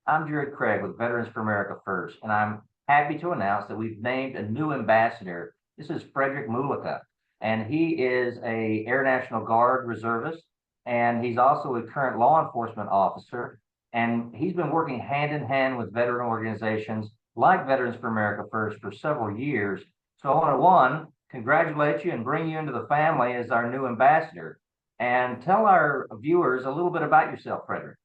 I'm Jared Craig with Veterans for America First, and I'm happy to announce that we've named a new ambassador. This is Frederic Mulika, and he is a Air National Guard reservist, and he's also a current law enforcement officer. And he's been working hand in hand with veteran organizations like Veterans for America First for several years. So I want to, one, congratulate you and bring you into the family as our new ambassador. And tell our viewers a little bit about yourself, Frederic.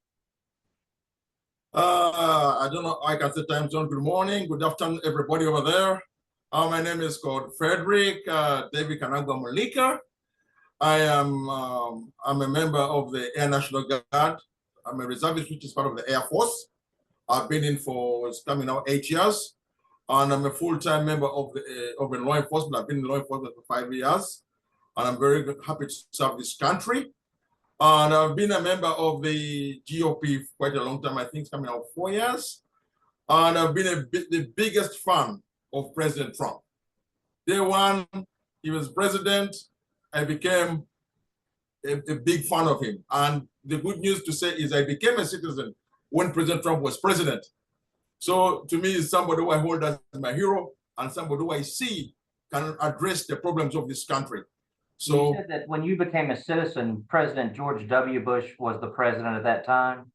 I don't know, I can say time zone. Good morning, good afternoon, everybody over there. My name is called Frederic David Kanangwa Mulika. I'm a member of the Air National Guard. I'm a reservist, which is part of the Air Force. I've been in for, it's coming now 8 years. And I'm a full-time member of the law enforcement. I've been in law enforcement for 5 years. And I'm very happy to serve this country. And I've been a member of the GOP for quite a long time. I think it's coming out 4 years. And I've been the biggest fan of President Trump. Day one, he was president. I became a big fan of him. And the good news to say is I became a citizen when President Trump was president. So to me, it's somebody who I hold as my hero and somebody who I see can address the problems of this country. So you said that when you became a citizen, President George W. Bush was the president at that time?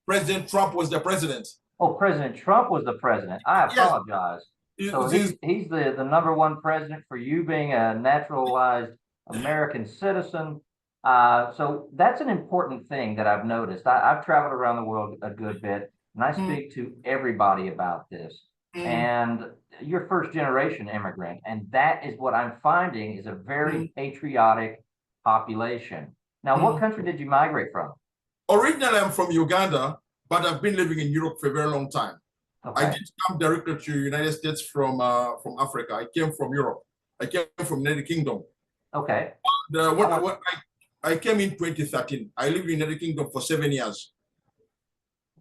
President Trump was the president. Oh, President Trump was the president. I apologize. Yes. So he's the #1 president for you being a naturalized American citizen. So that's an important thing that I've noticed. I've traveled around the world a good bit, and I speak to everybody about this. And you're first generation immigrant, and that is what I'm finding is a very patriotic population. Now, what country did you migrate from? Originally, I'm from Uganda, but I've been living in Europe for a very long time. Okay. I didn't come directly to the United States from Africa. I came from Europe. I came from the United Kingdom. Okay. I came in 2013. I lived in the United Kingdom for 7 years.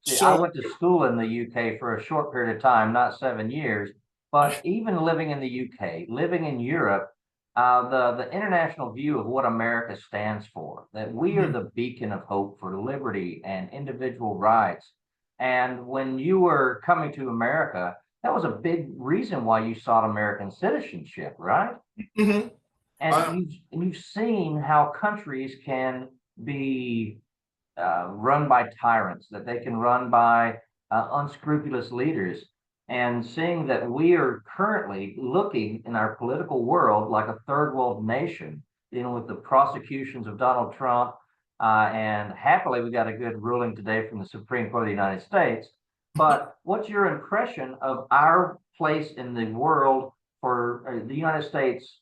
See, I went to school in the UK for a short period of time, not 7 years, but even living in the UK, living in Europe, the international view of what America stands for, that we are the beacon of hope for liberty and individual rights. And when you were coming to America, that was a big reason why you sought American citizenship, right? And you've seen how countries can be run by tyrants, that they can run by unscrupulous leaders, and seeing that we are currently looking in our political world like a third world nation, dealing with the prosecutions of Donald Trump, and happily we got a good ruling today from the Supreme Court of the United States. But what's your impression of our place in the world for the United States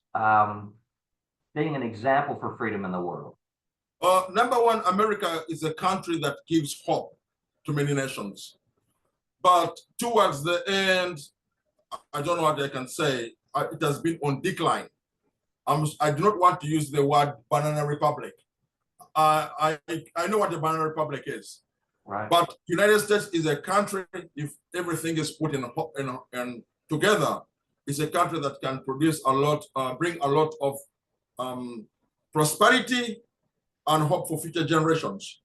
being an example for freedom in the world? Number one, America is a country that gives hope to many nations. But towards the end, I don't know what I can say, it has been on decline. I do not want to use the word banana republic. I know what the banana republic is. Right. But United States is a country, if everything is put in together, it's a country that can produce a lot, bring a lot of prosperity and hope for future generations.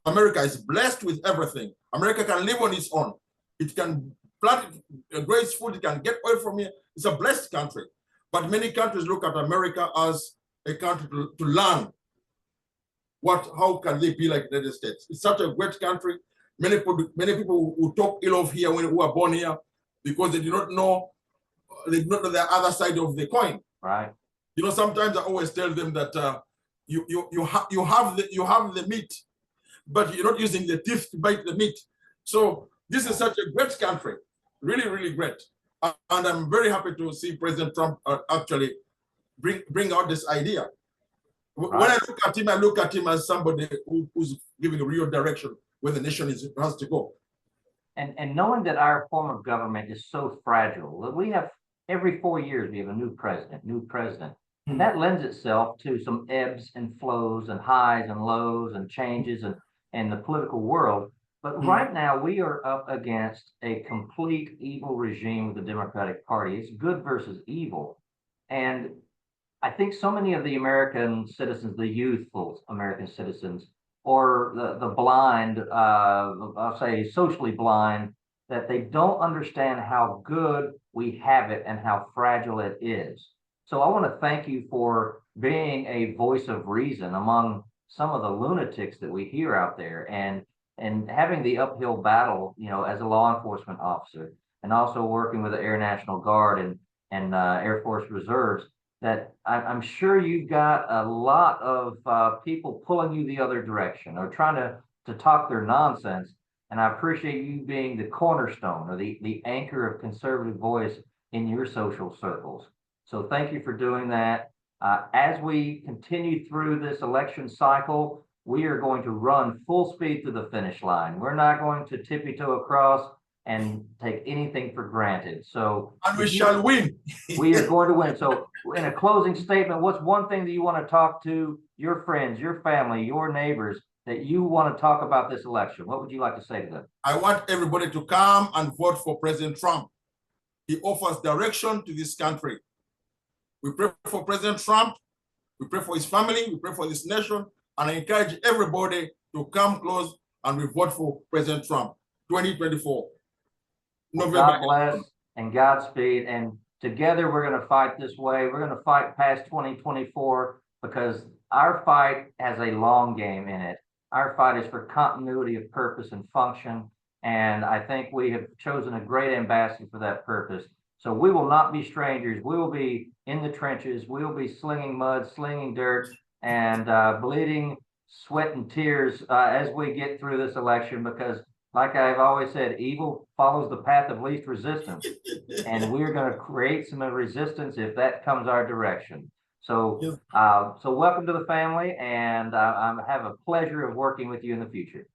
America is blessed with everything. America can live on its own. It can plant grace food, it can get oil from here. It's a blessed country. But many countries look at America as a country to learn how can they be like the United States. It's such a great country. Many people who talk ill of here who are born here because they do not know the other side of the coin. Right. You know, sometimes I always tell them that you have the meat, but you're not using the teeth to bite the meat. So this is such a great country, really, really great. And I'm very happy to see President Trump actually bring out this idea. Right. When I look at him as somebody who's giving a real direction where the nation has to go. And knowing that our form of government is so fragile, that we have every 4 years we have a new president. And that lends itself to some ebbs and flows and highs and lows and changes in the political world. But right now we are up against a complete evil regime with the Democratic Party. It's good versus evil. And I think so many of the American citizens, the youthful American citizens, or the blind, I'll say socially blind, that they don't understand how good we have it and how fragile it is. So I want to thank you for being a voice of reason among some of the lunatics that we hear out there, and having the uphill battle, as a law enforcement officer, and also working with the Air National Guard and Air Force Reserves. That I'm sure you've got a lot of people pulling you the other direction or trying to talk their nonsense. And I appreciate you being the cornerstone or the anchor of conservative voice in your social circles. So thank you for doing that. As we continue through this election cycle, we are going to run full speed to the finish line. We're not going to tippy toe across and take anything for granted. So, and we shall win. We are going to win. So in a closing statement, what's one thing that you want to talk to your friends, your family, your neighbors, that you want to talk about this election? What would you like to say to them? I want everybody to come and vote for President Trump. He offers direction to this country. We pray for President Trump. We pray for his family. We pray for this nation. And I encourage everybody to come close and we vote for President Trump, 2024. Well, God bless and Godspeed. And together we're going to fight this way. We're going to fight past 2024 because our fight has a long game in it. Our fight is for continuity of purpose and function. And I think we have chosen a great ambassador for that purpose. So we will not be strangers. We will be in the trenches. We will be slinging mud, slinging dirt, and bleeding sweat and tears as we get through this election, because like I've always said, evil follows the path of least resistance. And we're going to create some resistance if that comes our direction. So, so welcome to the family, and I have a pleasure of working with you in the future.